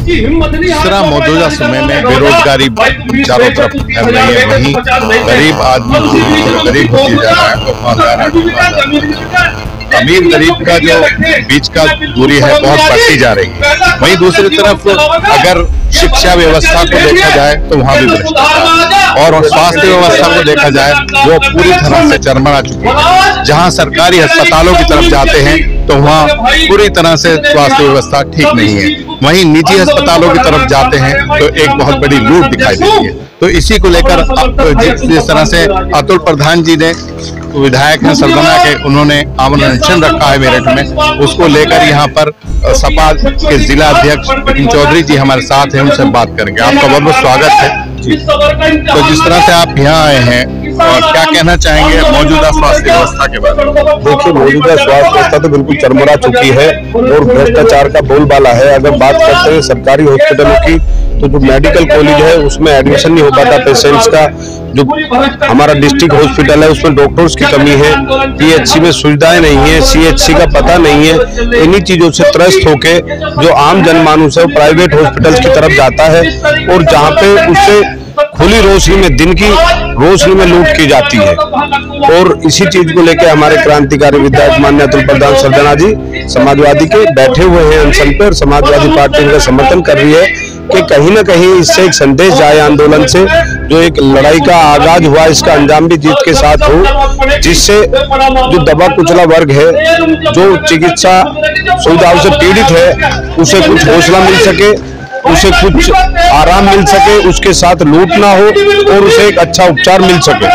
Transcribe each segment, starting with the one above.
इस तरह मौजूदा समय में बेरोजगारी चारों तरफ फैल रही है, वहीं गरीब आदमी गरीब होती जा रहा है, अमीर गरीब का जो बीच का दूरी है बहुत बढ़ती जा रही है। वहीं दूसरी तरफ अगर शिक्षा व्यवस्था को देखा जाए तो वहाँ भी भ्रष्टाचार, और स्वास्थ्य व्यवस्था को देखा जाए वो पूरी तरह से चरमरा चुकी है। जहाँ सरकारी अस्पतालों की तरफ जाते हैं तो वहाँ पूरी तरह से स्वास्थ्य व्यवस्था ठीक नहीं है, वहीं निजी अस्पतालों की तरफ जाते हैं तो एक बहुत बड़ी लूट दिखाई देती है। तो इसी को लेकर अब जिस तरह से अतुल प्रधान जी ने, विधायक हैं सरदना के, उन्होंने आमरण अनशन रखा है मेरठ में, उसको लेकर यहाँ पर सपा के जिला अध्यक्ष विपिन चौधरी जी हमारे साथ हैं, उनसे बात करेंगे। आपका बहुत बहुत स्वागत है। तो जिस तरह से आप यहाँ आए हैं, और क्या कहना चाहेंगे मौजूदा स्वास्थ्य व्यवस्था के बारे में? देखिए, मौजूदा स्वास्थ्य व्यवस्था तो बिल्कुल चरमरा चुकी है और भ्रष्टाचार का बोलबाला है। अगर बात करते हैं सरकारी हॉस्पिटलों की, तो जो मेडिकल कॉलेज है उसमें एडमिशन नहीं हो पाता पेशेंट्स का। जो हमारा डिस्ट्रिक्ट हॉस्पिटल है उसमें डॉक्टर्स की कमी है, पीएचसी में सुविधाएं नहीं है, सीएचसी का पता नहीं है। इन्हीं चीजों से त्रस्त होके जो आम जनमानुस है वो प्राइवेट हॉस्पिटल्स की तरफ जाता है, और जहाँ पे उससे खुली रोशनी में, दिन की रोशनी में लूट की जाती है। और इसी चीज को लेकर हमारे क्रांतिकारी विधायक माननीय अतुल प्रधान सरदना जी समाजवादी के बैठे हुए हैं अनशन पे, और समाजवादी पार्टी इनका समर्थन कर रही है कि कहीं ना कहीं इससे एक संदेश जाए आंदोलन से, जो एक लड़ाई का आगाज हुआ इसका अंजाम भी जीत के साथ हो, जिससे जो दबा कुचला वर्ग है, जो चिकित्सा सुविधाओं से पीड़ित है, उसे कुछ हौसला मिल सके, उसे कुछ आराम मिल सके, उसके साथ लूट ना हो और उसे एक अच्छा उपचार मिल सके।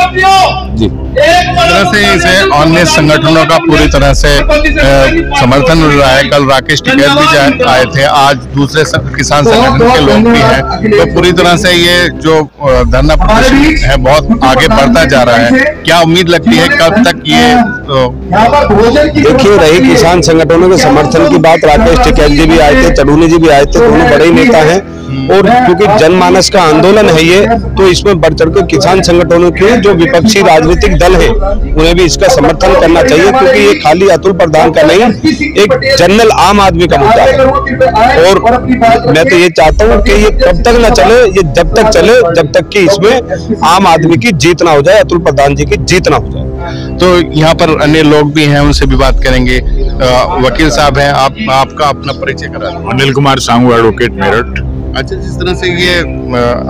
जी, तरह से इसे अन्य संगठनों का पूरी तरह से समर्थन मिल रहा है। कल राकेश टिकैत भी आए थे, आज दूसरे किसान संगठन के लोग भी हैं। तो पूरी तरह से ये जो धरना प्रदर्शन है बहुत आगे बढ़ता जा रहा है। क्या उम्मीद लगती है कब तक ये? देखिए, रही किसान संगठनों के समर्थन की बात, राकेश टिकैत जी भी आए थे, चढ़ूनी जी भी आए थे, दोनों बड़े नेता हैं, और क्योंकि जनमानस का आंदोलन है ये, तो इसमें बढ़ चढ़ के किसान संगठनों के जो विपक्षी राजनीतिक दल है उन्हें भी इसका समर्थन करना चाहिए, क्योंकि ये खाली अतुल प्रधान का नहीं, एक जनरल आम आदमी का मुद्दा है। और मैं तो ये चाहता हूँ कि ये कब तक न चले, ये जब तक चले जब तक कि इसमें आम आदमी की जीत ना हो जाए, अतुल प्रधान जी की जीत ना हो जाए। तो यहाँ पर अन्य लोग भी हैं, उनसे भी बात करेंगे। वकील साहब हैं, आपका अपना परिचय करा दें। अनिल कुमार सांगू, एडवोकेट मेरठ। अच्छा, जिस तरह से ये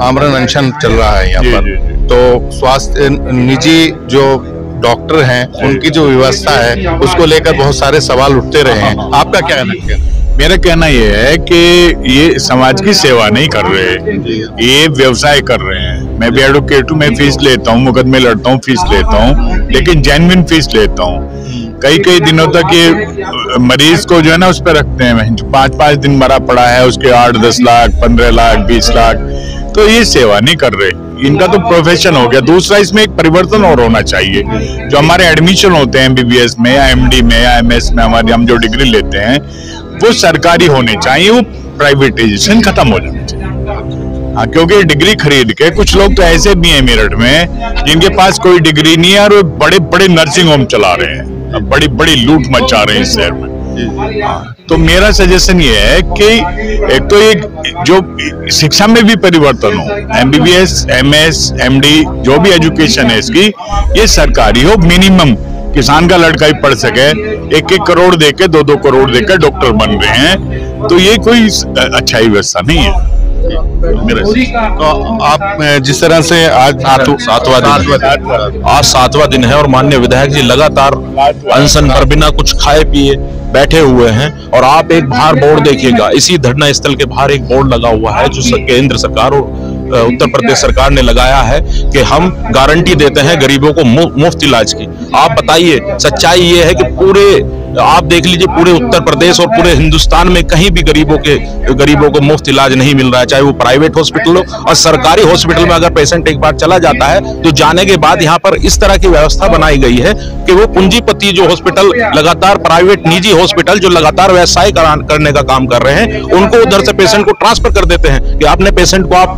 आमरण अनशन चल रहा है यहाँ पर, तो स्वास्थ्य निजी जो डॉक्टर हैं उनकी जो व्यवस्था है उसको लेकर बहुत सारे सवाल उठते रहे हैं, आपका क्या कहना है? मेरा कहना यह है कि ये समाज की सेवा नहीं कर रहे, ये व्यवसाय कर रहे हैं। मैं भी एडवोकेट हूँ, मैं फीस लेता हूँ, मुकदमे लड़ता हूँ, फीस लेता हूँ, लेकिन जेन्युइन फीस लेता हूँ। कई दिनों तक ये मरीज को जो है ना उस पर रखते हैं, 5-5 दिन मरा पड़ा है, उसके 8-10 लाख, 15 लाख, 20 लाख, तो ये सेवा नहीं कर रहे। इनका तो प्रोफेशन हो गया। दूसरा, इसमें एक परिवर्तन और होना चाहिए। जो हमारे एडमिशन होते हैं एमबीबीएस में या एमडी में या एमएस में, हमारे हम जो डिग्री लेते हैं वो सरकारी होने चाहिए, वो प्राइवेटाइजेशन खत्म हो जाना चाहिए। हाँ, क्योंकि डिग्री खरीद के कुछ लोग तो ऐसे भी हैं मेरठ में जिनके पास कोई डिग्री नहीं है और वो बड़े बड़े नर्सिंग होम चला रहे हैं, बड़ी बड़ी लूट मचा रहे हैं इस शहर में। तो मेरा सजेशन ये है कि एक तो ये जो शिक्षा में भी परिवर्तन हो, एमबीबीएस, एमएस, एमडी, जो भी एजुकेशन है इसकी, ये सरकारी हो। मिनिमम किसान का लड़का ही पढ़ सके, 1-1 करोड़ देके 2-2 करोड़ देकर डॉक्टर बन रहे हैं, तो ये कोई अच्छा ही व्यवस्था नहीं है। तो आप जिस तरह से आज सातवां दिन है और माननीय विधायक जी लगातार अनशन पर बिना कुछ खाए पिए बैठे हुए हैं, और आप एक बाहर बोर्ड देखिएगा, इसी धरना स्थल के बाहर एक बोर्ड लगा हुआ है जो केंद्र सरकार और उत्तर प्रदेश सरकार ने लगाया है कि हम गारंटी देते हैं गरीबों को मुफ्त इलाज की। आप बताइए, सच्चाई ये है कि पूरे आप देख लीजिए पूरे उत्तर प्रदेश और पूरे हिंदुस्तान में कहीं भी गरीबों को मुफ्त इलाज नहीं मिल रहा है, चाहे वो प्राइवेट हॉस्पिटल हो। और सरकारी हॉस्पिटल में अगर पेशेंट एक बार चला जाता है तो जाने के बाद यहाँ पर इस तरह की व्यवस्था बनाई गई है कि वो पूंजीपति जो हॉस्पिटल लगातार प्राइवेट निजी हॉस्पिटल जो लगातार व्यवसाय करने का काम कर रहे हैं, उनको उधर से पेशेंट को ट्रांसफर कर देते हैं कि आपने पेशेंट को आप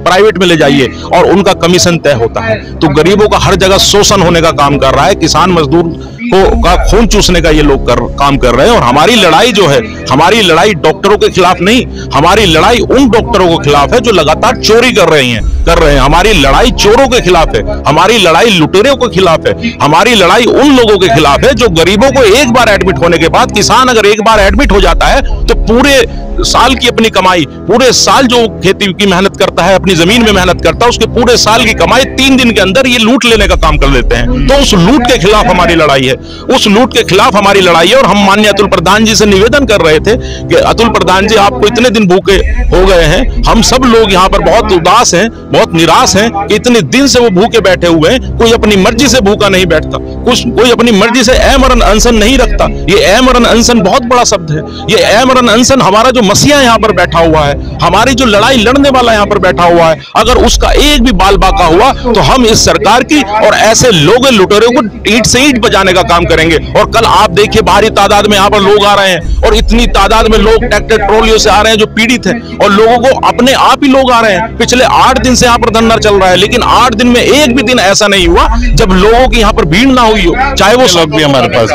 प्राइवेट में ले जाइए, और उनका कमीशन तय होता है। तो गरीबों का हर जगह शोषण होने का काम कर रहा है। किसान मजदूर का खून चूसने का ये लोग काम कर रहे हैं। और हमारी लड़ाई जो है, हमारी लड़ाई डॉक्टरों के खिलाफ नहीं, हमारी लड़ाई उन डॉक्टरों के खिलाफ है जो लगातार चोरी कर रहे हैं। हमारी लड़ाई चोरों के खिलाफ है, हमारी लड़ाई लुटेरों के खिलाफ है, हमारी लड़ाई उन लोगों के खिलाफ है जो गरीबों को एक बार एडमिट होने के बाद, किसान अगर एक बार एडमिट हो जाता है तो पूरे साल की अपनी कमाई, पूरे साल जो खेती की मेहनत करता है, अपनी जमीन में मेहनत करता है, उसके पूरे साल की कमाई 3 दिन के अंदर ये लूट लेने का काम कर लेते हैं। तो उस लूट के खिलाफ हमारी लड़ाई है, उस लूट के खिलाफ हमारी लड़ाई है। और हम माननीय अतुल प्रधान जी से निवेदन कर रहे थे कि अतुल प्रधान जी, आपको इतने दिन भूखे हो गए हैं, हम सब लोग यहाँ पर बहुत उदास हैं, बहुत निराश हैं कि इतने दिन से वो भूखे बैठे हुए हैं। कोई अपनी मर्जी से भूखा नहीं बैठता, कोई अपनी मर्जी से अमरण अनशन नहीं रखता। ये अमरण अनशन बहुत बड़ा शब्द है। ये अमरण अनशन, हमारा जो मसीहा यहाँ पर बैठा हुआ है, हमारी जो लड़ाई लड़ने वाला यहाँ पर बैठा हुआ है, अगर उसका एक भी बाल बाका हुआ तो हम इस सरकार की और ऐसे लोग लुटेरों को ईंट से ईंट बजाने का काम करेंगे। और कल आप देखिए भारी तादाद में यहाँ पर लोग आ रहे हैं, और इतनी तादाद में लोग ट्रैक्टर ट्रॉलियों से आ रहे हैं जो पीड़ित हैं, और लोगों को अपने आप ही लोग आ रहे हैं। पिछले 8 दिन से यहाँ पर धरना चल रहा है, लेकिन 8 दिन में एक भी दिन ऐसा नहीं हुआ जब लोगों की यहाँ पर भीड़ ना हुई हो, चाहे वो लोग भी हमारे पास।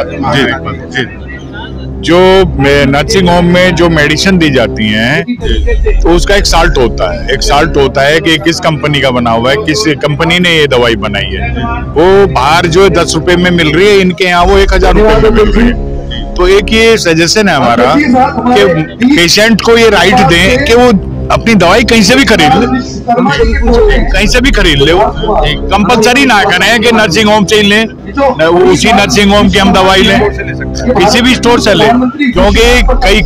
जी, जो नर्सिंग होम में जो मेडिसिन दी जाती हैं तो उसका एक साल्ट होता है, कि किस कंपनी का बना हुआ है, किस कंपनी ने ये दवाई बनाई है। वो बाहर जो 10 रुपए में मिल रही है, इनके यहाँ वो 1000 रुपए में मिल रही है। तो एक ये सजेशन है हमारा कि पेशेंट को ये राइट दें कि वो अपनी दवाई कहीं से भी खरीद ले, वो कंपलसरी ना करें कि नर्सिंग होम से ही लें, उसी नर्सिंग होम की हम दवाई लें, किसी भी स्टोर से लें, क्योंकि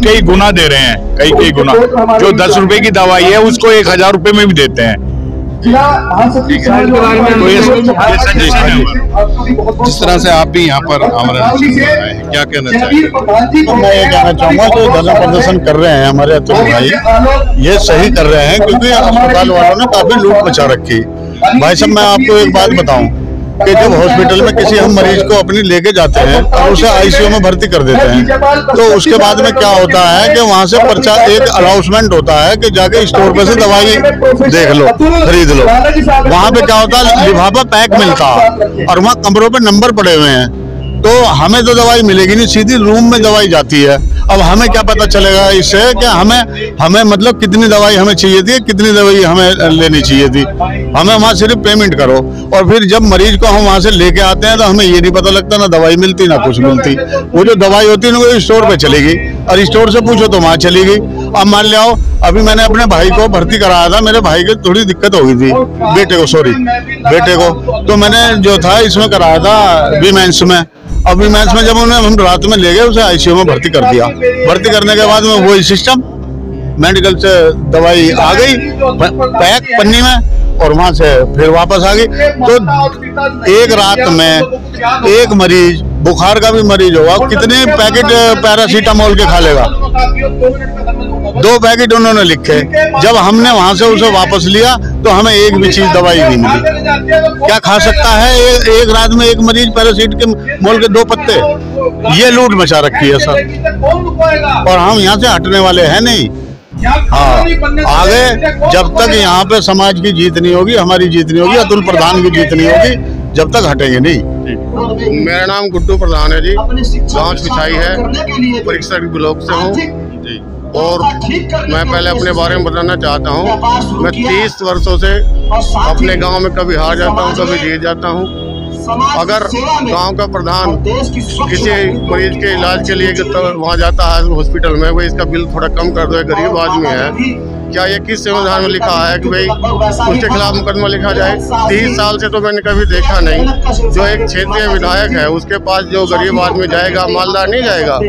कई गुना दे रहे हैं, कई गुना। जो 10 रुपए की दवाई है उसको 1000 रुपए में भी देते हैं। जिस तरह से आप भी यहाँ पर क्या कहना चाहेंगे? तो मैं ये कहना चाहूंगा कि धरना प्रदर्शन कर रहे हैं हमारे अतुल भाई, ये सही कर रहे हैं, क्योंकि अस्पताल वालों ने काफी लूट मचा रखी। भाई साहब, मैं आपको एक बात बताऊं कि जब हॉस्पिटल में किसी हम मरीज को अपनी लेके जाते हैं और उसे आईसीयू में भर्ती कर देते हैं, तो उसके बाद में क्या होता है कि वहां से पर्चा, एक अनाउंसमेंट होता है कि जाके स्टोर पे से दवाई देख लो, खरीद लो। वहां पे क्या होता है, लिफाफा पैक मिलता है और वहाँ कमरों पे नंबर पड़े हुए हैं, तो हमें तो दवाई मिलेगी नहीं, सीधी रूम में दवाई जाती है। अब हमें क्या पता चलेगा इससे कि हमें मतलब कितनी दवाई हमें चाहिए थी, कितनी दवाई हमें लेनी चाहिए थी। हमें वहाँ सिर्फ पेमेंट करो, और फिर जब मरीज को हम वहाँ से लेके आते हैं तो हमें ये नहीं पता लगता, ना दवाई मिलती ना कुछ मिलती। वो जो दवाई होती है ना वो स्टोर पे चलेगी, और स्टोर से पूछो तो वहाँ चली गई। अब मान लिया, अभी मैंने अपने भाई को भर्ती कराया था, मेरे भाई की थोड़ी दिक्कत हो गई थी, बेटे को तो मैंने जो था इसमें कराया था वीमेंस में। अब वीमेंस में जब उन्हें हम रात में ले गए, उसे आईसीयू में भर्ती कर दिया। भर्ती करने के बाद में वही सिस्टम, मेडिकल से दवाई आ गई पैक पन्नी में, और वहां से फिर वापस आ गई। तो एक रात में एक मरीज, बुखार का भी मरीज होगा, कितने पैकेट पैरासीटामोल के खा लेगा? 2 पैकेट उन्होंने लिखे। जब हमने वहां से उसे वापस लिया तो हमें एक भी चीज दवाई नहीं मिली। क्या खा सकता है एक रात में एक मरीज पैरासीटामोल के 2 पत्ते? ये लूट मचा रखी है सर, और हम यहाँ से हटने वाले हैं नहीं। हाँ, आगे जब तक यहाँ पे समाज की जीत नहीं होगी, हमारी जीत नहीं होगी, अतुल प्रधान की जीत नहीं होगी, जब तक हटेंगे नहीं। मेरा नाम गुड्डू प्रधान है जी, गाँव पिछाई है, परीक्षा ब्लॉक से हूँ। और मैं पहले अपने बारे में बताना चाहता हूँ, मैं 30 वर्षों से अपने गांव में कभी हार जाता हूँ, कभी जीत जाता हूँ। अगर गांव का प्रधान किसी मरीज के इलाज के लिए तो वहाँ जाता है हॉस्पिटल में, वो इसका बिल थोड़ा कम कर दो, गरीब आदमी है, क्या ये किस संविधान में लिखा है कि भाई उसके खिलाफ मुकदमा लिखा जाए? 30 साल से तो मैंने कभी देखा नहीं। जो एक क्षेत्रीय विधायक है उसके पास जो गरीब आदमी जाएगा, मालदार नहीं जाएगा,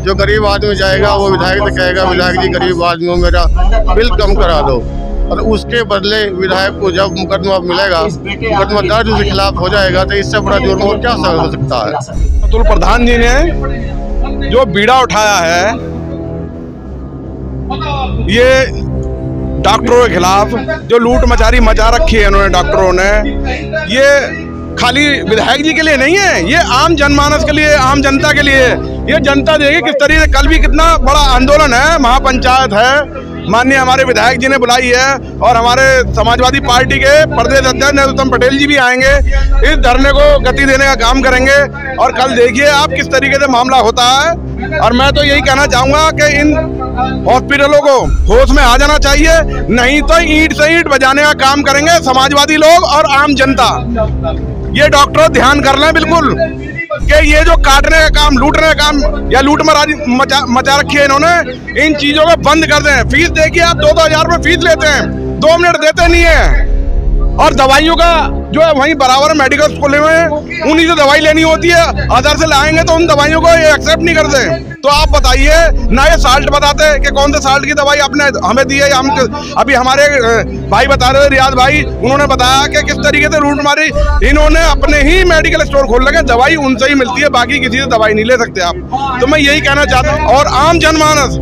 जो गरीब आदमी जाएगा वो विधायक से कहेगा, विधायक जी गरीब आदमी हो, मेरा बिल कम करा दो, और उसके बदले विधायक को जब मुकदमा मिलेगा, मुकदमा दर्ज उसके खिलाफ हो जाएगा, तो इससे बड़ा जुर्म और क्या हो सकता है? अतुल प्रधान जी ने जो बीड़ा उठाया है, ये डॉक्टरों के खिलाफ जो लूट मचारी मचा रखी है इन्होंने डॉक्टरों ने, ये खाली विधायक जी के लिए नहीं है, ये आम जनमानस के लिए, आम जनता के लिए। ये जनता देगी किस तरीके से। कल भी कितना बड़ा आंदोलन है, महापंचायत है, माननीय हमारे विधायक जी ने बुलाई है और हमारे समाजवादी पार्टी के प्रदेश अध्यक्ष नरोत्तम पटेल जी भी आएंगे, इस धरने को गति देने का काम करेंगे। और कल देखिए आप किस तरीके से मामला होता है। और मैं तो यही कहना चाहूंगा कि इन हॉस्पिटलों को होश में आ जाना चाहिए, नहीं तो ईंट से ईंट बजाने का काम करेंगे समाजवादी लोग और आम जनता। ये डॉक्टर ध्यान कर लें बिल्कुल कि ये जो काटने का काम, लूटने का काम या लूट मचा रखी है इन्होंने, इन चीजों को बंद कर दें। फीस देखिए आप 2-2 हजार रुपए फीस लेते हैं, 2 मिनट देते नहीं है। और दवाइयों का जो है वहीं बराबर मेडिकल खोले हुए हैं, उन्हीं से दवाई लेनी होती है, अदर से लाएंगे तो उन दवाइयों को ये एक्सेप्ट नहीं करते। तो आप बताइए ना, ये साल्ट बताते कि कौन से साल्ट की दवाई आपने हमें दी है। हम अभी हमारे भाई बता रहे थे, रियाज भाई, उन्होंने बताया कि किस तरीके से लूट मारी। इन्होंने अपने ही मेडिकल स्टोर खोल लगे, दवाई उनसे ही मिलती है, बाकी किसी से दवाई नहीं ले सकते आप। तो मैं यही कहना चाहता हूँ। और आम जनमानस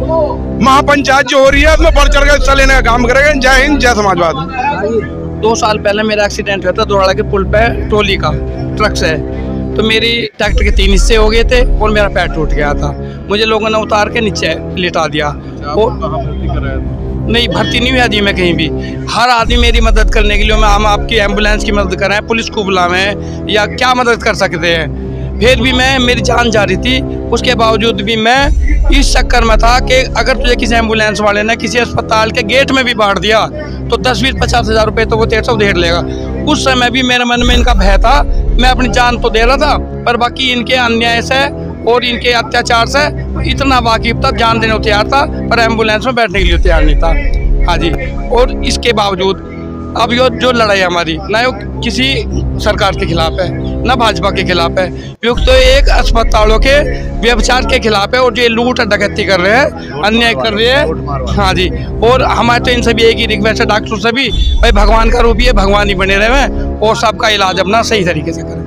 महापंचायत जो हो रही है उसमें बढ़ चढ़ कर हिस्सा लेने का काम करेगा। जय हिंद, जय समाजवाद। 2 साल पहले मेरा एक्सीडेंट हुआ था दोराड़ा के पुल पे ट्रॉली का, ट्रक से। तो मेरी ट्रैक्टर के 3 हिस्से हो गए थे और मेरा पैर टूट गया था। मुझे लोगों ने उतार के नीचे लिटा दिया। नहीं, भर्ती नहीं हुआ जी मैं कहीं भी। हर आदमी मेरी मदद करने के लिए, मैं हम आपकी एम्बुलेंस की मदद कर रहे हैं, पुलिस को बुलावें या क्या मदद कर सकते हैं। फिर भी मेरी जान जा रही थी, उसके बावजूद भी मैं इस चक्कर में था कि अगर तुझे किसी एम्बुलेंस वाले ने किसी अस्पताल के गेट में भी बांट दिया तो 10-20-50 हजार रुपये तो वो 150 दे लेगा। उस समय भी मेरे मन में इनका भय था। मैं अपनी जान तो दे रहा था, पर बाकी इनके अन्याय से और इनके अत्याचार से इतना वाकिफ था, जान देने को तैयार था, पर एम्बुलेंस में बैठने के लिए तैयार नहीं था। हाँ जी। और इसके बावजूद अब ये जो लड़ाई हमारी, ना वो किसी सरकार के खिलाफ है, ना भाजपा के खिलाफ है, क्योंकि तो एक अस्पतालों के व्यभिचार के खिलाफ है। और जो लूट डकैती कर रहे हैं, अन्याय कर रहे हैं। हाँ जी। और हमारे तो इनसे भी एक ही रिक्वेस्ट है, डॉक्टर से भी, भाई भगवान का रूप ही है, भगवान ही बने रहे हैं और सबका इलाज अपना सही तरीके से करें।